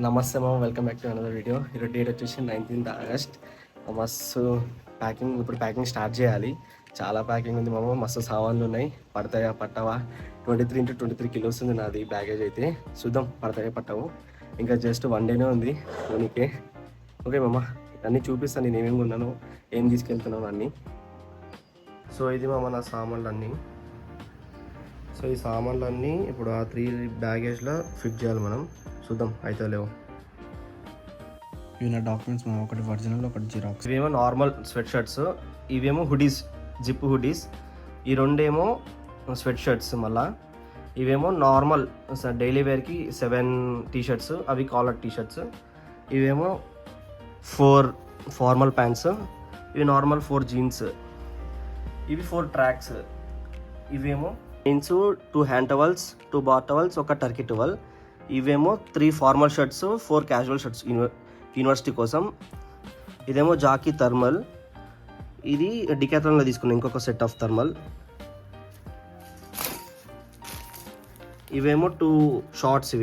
నమస్తే మామ, welcome back to another video. ఈరోజు డేట్ వచ్చేసి 19th August. మస్తు ప్యాకింగ్ స్టార్ట్ చేయాలి. చాలా ప్యాకింగ్ ఉంది మామ, మస్తు సామాన్లు ఉన్నాయి. పడతాయా పట్టవా? 23 kilos ఉంది నాది బ్యాగేజ్ అయితే. చూద్దాం పడతాయా పట్టవు. ఇంకా జస్ట్ 1 డేనే ఉంది పోనీకే. ఓకే మామ, అన్నీ చూపిస్తాను నేను ఏమేమి ఉన్నాను, ఏం తీసుకెళ్తున్నాను అన్నీ. సో ఇది మామ నా సామాన్లు అన్నీ. సో ఈ సామాన్లు అన్నీ ఇప్పుడు ఆ 3 బ్యాగేజ్లో ఫిట్ చేయాలి మనం. చూద్దాం అయితే లేవు. ఇవి నా డాక్యుమెంట్స్ మా ఒకటి ఒరిజినల్ ఒకటి జిరాక్స్. ఇవేమో నార్మల్ స్వెట్ షర్ట్స్, ఇవేమో హుడీస్, జిప్ హుడీస్. ఈ రెండేమో స్వెట్ షర్ట్స్. మళ్ళా ఇవేమో నార్మల్ డైలీ వేర్కి 7 టీషర్ట్స్, అవి కాలర్ టీషర్ట్స్. ఇవేమో 4 ఫార్మల్ ప్యాంట్స్, ఇవి నార్మల్ 4 జీన్స్, ఇవి 4 ట్రాక్స్. ఇవేమో jeans, 2 hand towels, 2 bath towels, ఒక టర్కీ టవల్. ఇవేమో 3 formal shirts, 4 casual shirts university కోసం. ఇదేమో జాకీ థర్మల్, ఇది డికాథ్లాన్లో తీసుకున్నాను ఇంకొక సెట్ ఆఫ్ థర్మల్. ఇవేమో 2 షార్ట్స్,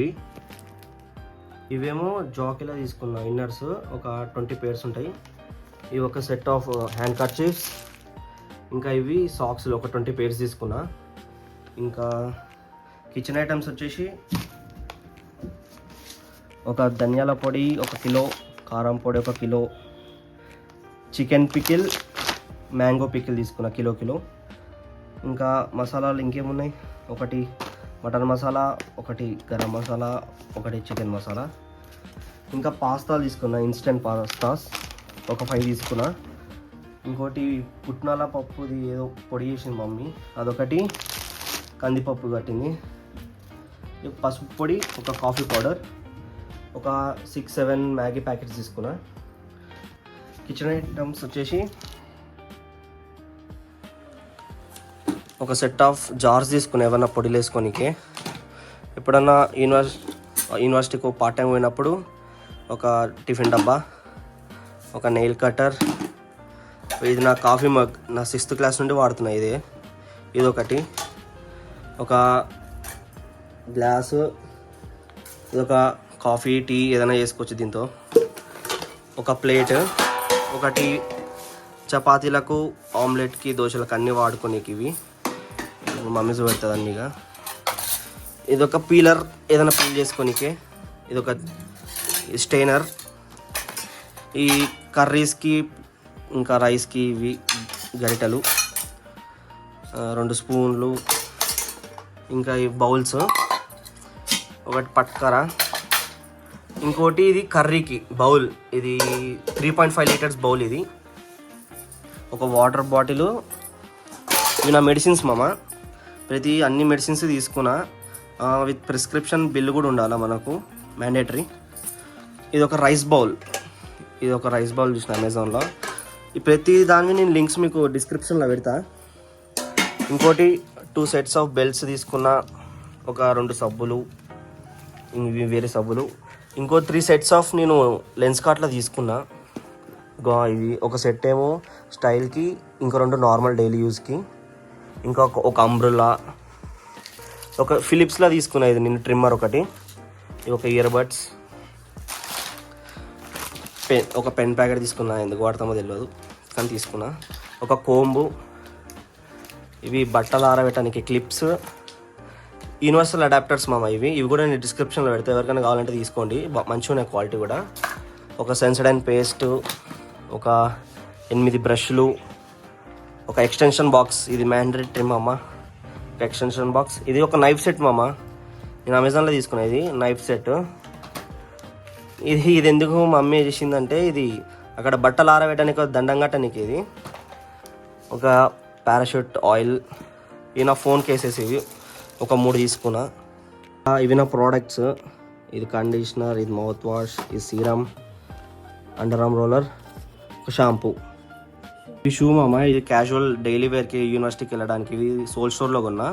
ఇవేమో జాకీలో తీసుకున్నా ఇన్నర్స్, ఒక 20 pairs ఉంటాయి. ఇవి ఒక సెట్ ఆఫ్ హ్యాండ్ కర్చీఫ్స్. ఇంకా ఇవి సాక్స్లు ఒక 20 pairs తీసుకున్నా. ఇంకా కిచెన్ ఐటమ్స్ వచ్చేసి ఒక ధనియాల పొడి 1 కిలో, కారం పొడి 1 kilo, chicken pickle, mango pickle తీసుకున్న కిలో. ఇంకా మసాలాలు ఇంకేమున్నాయి, 1 మటన్ మసాలా, 1 గరం మసాలా, 1 చికెన్ మసాలా. ఇంకా పాస్తాలు తీసుకున్నా, ఇన్స్టెంట్ పాస్తాస్ ఒక 5 తీసుకున్నా. ఇంకోటి పుట్నాల పప్పుది ఏదో పొడి చేసింది మమ్మీ, అదొకటి. కందిపప్పు కట్టింది. పసుపు పొడి, ఒక కాఫీ పౌడర్, ఒక 6-7 మ్యాగీ ప్యాకెట్స్ తీసుకున్నా. కిచెన్ ఐటమ్స్ వచ్చేసి ఒక సెట్ ఆఫ్ జార్స్ తీసుకున్నా, ఏమన్నా పొడిలు వేసుకోనికే. ఎప్పుడన్నా యూనివర్సిటీకి పార్ట్ టైం పోయినప్పుడు ఒక టిఫిన్ డబ్బా, ఒక నెయిల్ కటర్. ఇది నా కాఫీ మగ్, నా 6th క్లాస్ నుండి వాడుతున్నా ఇదొకటి. ఒక గ్లాసు, ఇదొక కాఫీ టీ ఏదైనా చేసుకోవచ్చు దీంతో. ఒక ప్లేట్, ఒకటి చపాతీలకు, ఆమ్లెట్కి, దోశలకు అన్నీ వాడుకోనికి ఇవి మమ్మీ పెడుతుంది అన్నీగా. ఇదొక పీలర్, ఏదైనా పీల్ చేసుకోనికే. ఇదొక స్టెయినర్. ఈ కర్రీస్కి ఇంకా రైస్కి ఇవి గరిటెలు, 2 స్పూన్లు. ఇంకా ఈ బౌల్స్, ఒకటి పట్కర. ఇంకోటి ఇది కర్రీకి బౌల్, ఇది 3.5 liters బౌల్. ఇది ఒక వాటర్ బాటిల్. ఇవి నా మెడిసిన్స్ మామ, అన్ని మెడిసిన్స్ తీసుకున్నా. విత్ ప్రిస్క్రిప్షన్ బిల్ కూడా ఉండాలి మనకు, మ్యాండేటరీ. ఇది ఒక రైస్ బౌల్ చూసిన అమెజాన్లో. ఈ ప్రతి దాన్ని నేను లింక్స్ మీకు డిస్క్రిప్షన్లో పెడతా. ఇంకోటి 2 sets ఆఫ్ బెల్ట్స్ తీసుకున్నా, ఒక 2 సబ్బులు, ఇవి వేరే సబ్బులు. ఇంకో 3 sets ఆఫ్ నేను లెన్స్ కార్ట్లో తీసుకున్నా. ఇవి ఒక సెట్ ఏమో స్టైల్కి, ఇంకో 2 నార్మల్ డైలీ యూస్కి. ఇంకా ఒక అంబ్రెల్లా, ఒక ఫిలిప్స్లో తీసుకున్నా ఇది నేను ట్రిమ్మర్ ఒకటి. ఇది ఒక ఇయర్ బడ్స్, ఒక పెన్ ప్యాకెట్ తీసుకున్నా, ఎందుకు వాడతామో తెలియదు కానీ తీసుకున్నా. ఒక కోంబు, ఇవి బట్టలు ఆరబెట్టడానికి క్లిప్స్, యూనివర్సల్ అడాప్టర్స్ మామ. ఇవి కూడా నేను డిస్క్రిప్షన్లో పెడతా, ఎవరికైనా కావాలంటే తీసుకోండి, మంచిగా ఉన్నాయి క్వాలిటీ కూడా. ఒక సెన్సడైన్ పేస్ట్, ఒక 8 బ్రష్లు, ఒక ఎక్స్టెన్షన్ బాక్స్, ఇది మ్యాండరీ ట్రిమ్ అమ్మ, ఒక ఎక్స్టెన్షన్ బాక్స్. ఇది ఒక నైఫ్ సెట్ మామ, నేను అమెజాన్లో తీసుకున్నా. ఇది నైఫ్ సెట్. ఇది ఎందుకు మమ్మీ చేసిందంటే, ఇది అక్కడ బట్టలు ఆరబెట్టడానికి దండం కట్టడానికి. ఇది ఒక పారాషూట్ ఆయిల్. ఇవి నా ఫోన్ కేసెస్, ఇవి ఒక 3 తీసుకున్నా. ఇవి నా ప్రోడక్ట్స్, ఇది కండిషనర్, ఇది మౌత్ వాష్, ఇది సీరమ్, అండర్ ఆర్మ్ రోలర్, ఒక షాంపూ. ఈ షూ మామ, ఇది క్యాజువల్ డైలీ వేర్కి యూనివర్సిటీకి వెళ్ళడానికి. ఇవి సోల్ స్టోర్లో కొన్నా.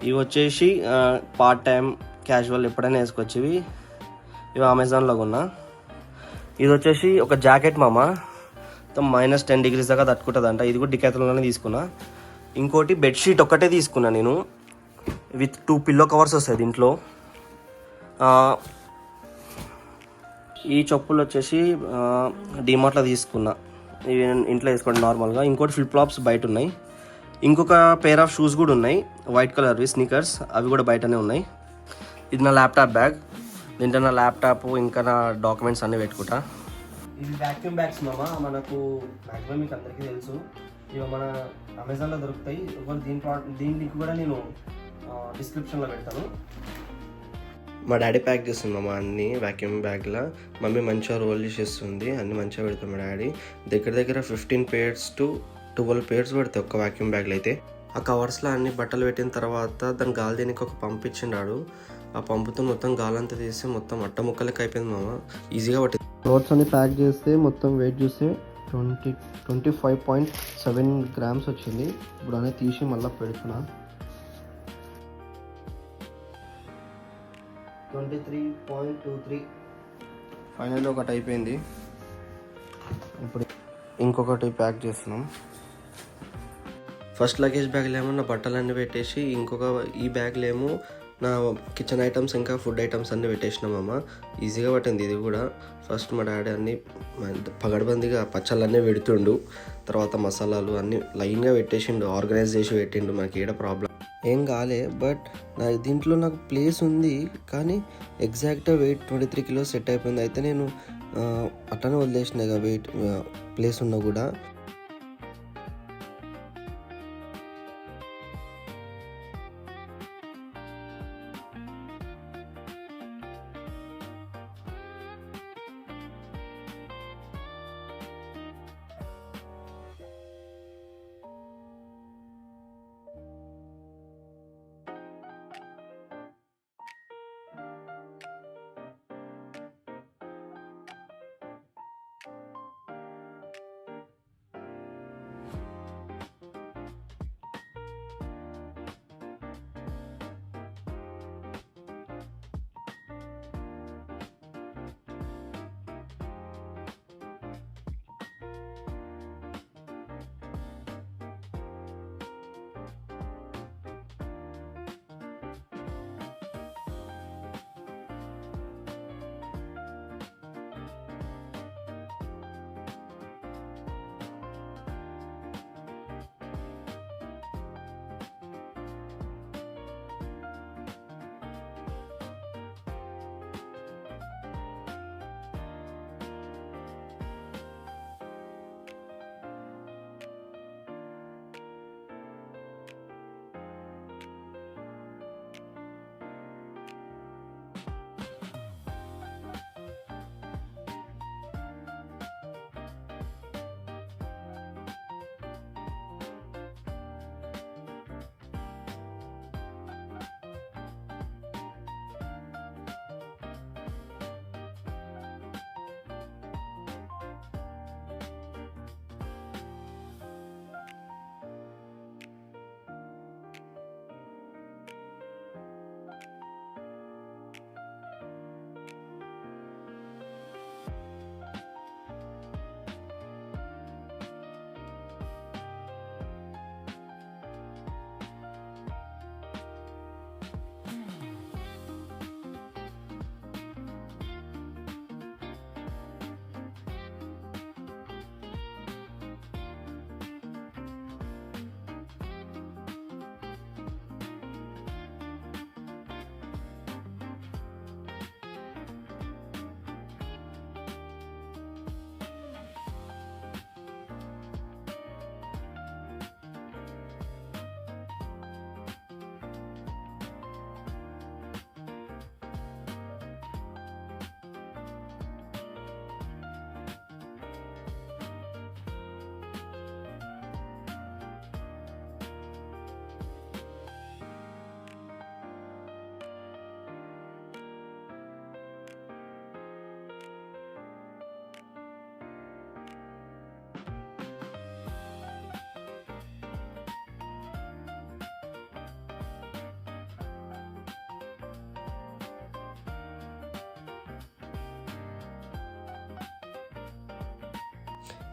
ఇవి వచ్చేసి పార్ట్ టైం క్యాజువల్ ఎప్పుడైనా వేసుకోవచ్చు. ఇవి అమెజాన్లో కొన్నా. ఇది వచ్చేసి ఒక జాకెట్ మామ, -10 degrees దాకా తట్టుకుంటుంది అంట. ఇది కూడా డికాథ్లాన్లోనే తీసుకున్నా. ఇంకోటి బెడ్షీట్ ఒక్కటే తీసుకున్నా నేను, విత్ 2 పిల్లో కవర్స్ వస్తాయి దీంట్లో. ఈ చెప్పులు వచ్చేసి డిమార్ట్లో తీసుకున్నా. ఇవి ఇంట్లో వేసుకోండి నార్మల్గా. ఇంకోటి ఫ్లిప్ ఫ్లాప్స్ బయట ఉన్నాయి. ఇంకొక పేర్ ఆఫ్ షూస్ కూడా ఉన్నాయి, వైట్ కలర్వి స్నీకర్స్. అవి కూడా బయటనే ఉన్నాయి. ఇది నా ల్యాప్టాప్ బ్యాగ్. దీంట్లో నా ల్యాప్టాప్ ఇంకా నా డాక్యుమెంట్స్ అన్నీ పెట్టుకుంటా. ఇది వ్యాక్యూమ్ బ్యాగ్స్ మామ. మనకు మ్యాక్సిమం మీకు అందరికీ తెలుసు, ఇవి మన అమెజాన్లో దొరుకుతాయి. దీని లింక్ కూడా నేను డిస్క్రిప్షన్లో పెడతాను. మా డాడీ ప్యాక్ చేస్తుంది మా అన్ని వ్యాక్యూమ్ బ్యాగ్లో. మమ్మీ మంచిగా రోల్ చేసేస్తుంది, అన్ని మంచిగా పెడతాం. మా డాడీ దగ్గర 15 pairs to 12 pairs పెడతాయి ఒక్క వ్యాక్యూమ్ బ్యాగ్లో అయితే. ఆ కవర్స్లో అన్ని బట్టలు పెట్టిన తర్వాత దాన్ని గాలి దేనికి ఒక పంపు ఇచ్చిండాడు. ఆ పంపుతో మొత్తం గాలంతా తీసి మొత్తం అట్ట ముక్కలకి అయిపోయింది మామ. ఈజీగా పట్టింది. క్లోత్స్ అన్ని ప్యాక్ చేస్తే మొత్తం వెయిట్ చూస్తే 25.7 grams వచ్చింది. ఇప్పుడు అనేది తీసి మళ్ళీ పెడుతున్నా. 23.23. ఫైనల్ ఒకటి అయిపోయింది. ఇప్పుడు ఇంకొకటి ప్యాక్ చేస్తున్నాం. ఫస్ట్ లగేజ్ బ్యాగ్లో ఏమో నా బట్టలన్నీ పెట్టేసి, ఈ బ్యాగ్లో ఏమో నా కిచెన్ ఐటమ్స్ ఇంకా ఫుడ్ ఐటమ్స్ అన్నీ పెట్టేసినామమ్మ. ఈజీగా పట్టింది ఇది కూడా. ఫస్ట్ మా డాడీ అన్నీ పగడబందిగా పచ్చళ్ళన్నీ పెడుతుండు, తర్వాత మసాలాలు అన్నీ లైన్గా పెట్టేసిండు, ఆర్గనైజ్ చేసి పెట్టిండు. మనకి ఏడ ప్రాబ్లం ఏం కాలే. బట్ దీంట్లో నాకు ప్లేస్ ఉంది, కానీ ఎగ్జాక్ట్గా వెయిట్ 23 kilos సెట్ అయిపోయింది. అయితే నేను అట్లనే వదిలేసిన ఇక వెయిట్ ప్లేస్ ఉన్నా కూడా.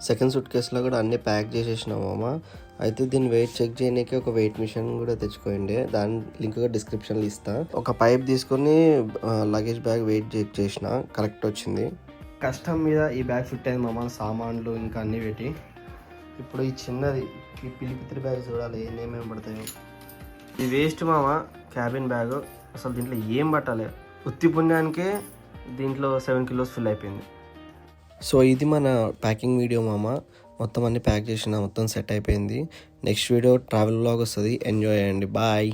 సెకండ్ సూట్ కేసులో కూడా అన్నీ ప్యాక్ చేసేసినాము మామ. అయితే దీన్ని వెయిట్ చెక్ చేయడానికి ఒక వెయిట్ మిషన్ కూడా తెచ్చుకోండి, దాని లింక్ కూడా డిస్క్రిప్షన్లో ఇస్తా. ఒక పైప్ తీసుకొని లగేజ్ బ్యాగ్ వెయిట్ చెక్ చేసిన, కరెక్ట్ వచ్చింది. కష్టం మీద ఈ బ్యాగ్ ఫిట్ అయింది మామ, సామాన్లు ఇంకా అన్నీ పెట్టి. ఇప్పుడు ఈ చిన్నది ఈ పిలిపిత్రి బ్యాగ్ చూడాలి ఏమేమి పడతాయో. ఇది వేస్ట్ మామ, క్యాబిన్ బ్యాగ్. అసలు దీంట్లో ఏం పట్టాలి, ఉత్తి పుణ్యానికే దీంట్లో 7 కిలోస్ ఫిల్ అయిపోయింది. సో ఇది మన ప్యాకింగ్ వీడియో మామ. మొత్తం అన్ని ప్యాక్ చేసిన, మొత్తం సెట్ అయిపోయింది. నెక్స్ట్ వీడియో ట్రావెల్ వ్లాగ్ వస్తుంది, ఎంజాయ్ చేయండి. బాయ్.